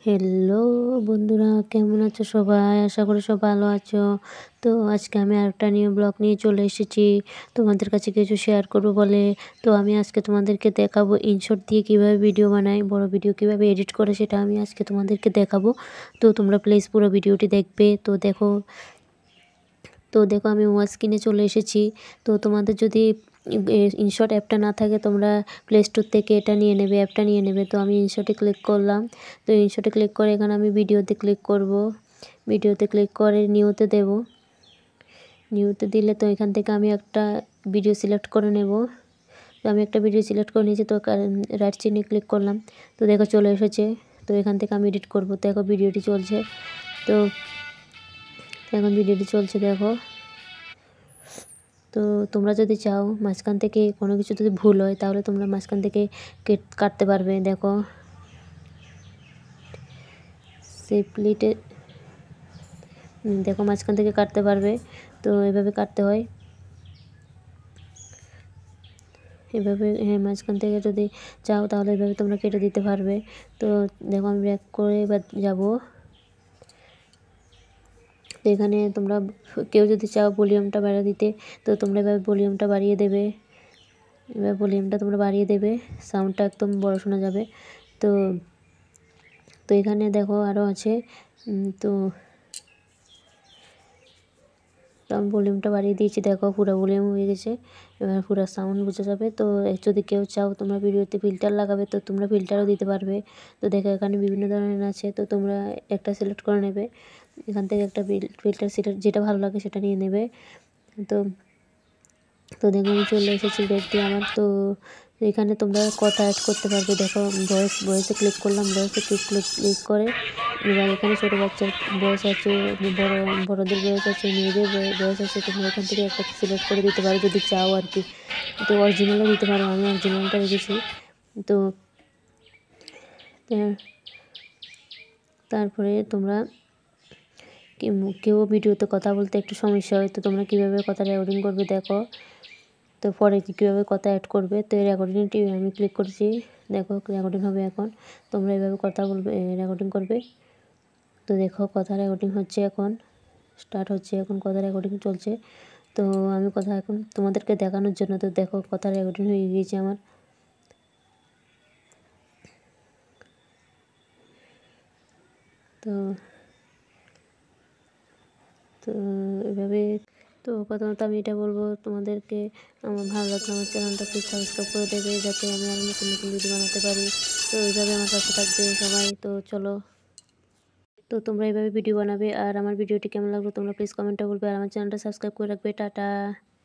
Hello বন্ধুরা, কেমন আছো সবাই? আশা করি সব ভালো আছো। তো আজকে আমি আরেকটা নিউ ব্লগ নিয়ে চলে এসেছি তোমাদের কাছে কিছু শেয়ার করব বলে। তো আমি আজকে তোমাদেরকে দেখাবো ইনশর্ট দিয়ে কিভাবে ভিডিও বানাই, বড় ভিডিও কিভাবে এডিট করে সেটা আমি আজকে তোমাদেরকে দেখাবো। তো তোমরা প্লিজ পুরো ভিডিওটি দেখবে। তো দেখো আমি ওয়াচ স্ক্রিনে চলে এসেছি। তো তোমাদের যদি ইনশর্ট অ্যাপটা না থাকে তোমরা প্লে স্টোর থেকে এটা নিয়ে নেবে, অ্যাপটা নিয়ে নেবে। তো আমি ইনশর্টে ক্লিক করলাম। তো ইনশর্টে ক্লিক করে এখানে আমি ভিডিওতে ক্লিক করব। ভিডিওতে ক্লিক করে নিউতে দেব। নিউতে দিলে তো এখান থেকে আমি একটা ভিডিও সিলেক্ট করে নেব। তো আমি একটা ভিডিও সিলেক্ট করে নিয়েছি। তো রাইট চিহ্নে ক্লিক করলাম। তো দেখো চলে এসেছে। তো এখান থেকে আমি এডিট করব। দেখো ভিডিওটি চলছে। তো এখন ভিডিওটি চলছে দেখো। তো তোমরা যদি চাও মাঝখান থেকে কোনো কিছু যদি ভুল হয় তাহলে তোমরা মাঝখান থেকে কাটতে পারবে। দেখো সেফলিটে দেখো মাঝখান থেকে কাটতে পারবে। তো এভাবে কাটতে হয়, এভাবে হ্যাঁ মাঝখান থেকে যদি চাও তাহলে এভাবে তোমরা কেটে দিতে পারবে। তো দেখো আমি ব্যাক করে এবার যাবো। তো এখানে তোমরা কেউ যদি চাও ভলিউমটা বাড়িয়ে দিতে তো তোমরা এভাবে ভলিউমটা বাড়িয়ে দেবে। এবার ভলিউমটা তোমরা বাড়িয়ে দেবে, সাউন্ডটা একদম বড় শোনা যাবে। তো তো এখানে দেখো আরও আছে। তো আমি ভলিউমটা বাড়িয়ে দিয়েছি। দেখো পুরো ভলিউম হয়ে গেছে, এবার পুরো সাউন্ড বোঝা যাবে। তো যদি কেউ চাও তোমরা ভিডিওতে ফিল্টার লাগাবে তো তোমরা ফিল্টারও দিতে পারবে। তো দেখো এখানে বিভিন্ন ধরনের আছে। তো তোমরা একটা সিলেক্ট করে নেবে, এখান থেকে একটা ফিল্টার যেটা ভালো লাগে সেটা নিয়ে নেবে। তো তো দেখো আমি চলে এসেছি ব্যাক দিয়ে আমার। তো এখানে তোমরা কথা অ্যাড করতে পারবে। দেখো ভয়েসে ক্লিক করলাম, ভয়েসে ক্লিক করে এবার এখানে ছোটো বাচ্চার বয়স আছে, বড়দের বয়স আছে, মেয়েদের বয়স আছে। তোমরা এখান থেকে একটা সিলেক্ট করে দিতে পারো যদি চাও আর কি। তো অরিজিনালও দিতে পারো, আমি অরিজিনালটা রেখেছি। তো তারপরে তোমরা কেউ ভিডিওতে কথা বলতে একটু সমস্যা হয় তো তোমরা কীভাবে কথা রেকর্ডিং করবে দেখো। তো পরে কীভাবে কথা অ্যাড করবে। তো এই রেকর্ডিংটি আমি ক্লিক করছি, দেখো রেকর্ডিং হবে এখন। তোমরা এইভাবে কথা বলবে, রেকর্ডিং করবে। তো দেখো কথা রেকর্ডিং হচ্ছে, এখন স্টার্ট হচ্ছে, এখন কথা রেকর্ডিং চলছে। তো আমি কথা এখন তোমাদেরকে দেখানোর জন্য, তো দেখো কথা রেকর্ডিং হয়ে গিয়েছে আমার। তো তো এভাবে তো প্রথমত আমি এটা বলবো তোমাদেরকে, আমার ভালো লাগলে আমার চ্যানেলটা প্লিজ সাবস্ক্রাইব করে দেবে যাতে আমি আরও নতুন নতুন ভিডিও বানাতে পারি। তো এইভাবে আমার পাশে থাকবে সবাই। তো চলো, তো তোমরা এইভাবে ভিডিও বানাবে। আর আমার ভিডিওটি কেমন লাগলো তোমরা প্লিজ কমেন্টে বলবে, আর আমার চ্যানেলটা সাবস্ক্রাইব করে রাখবে। টাটা।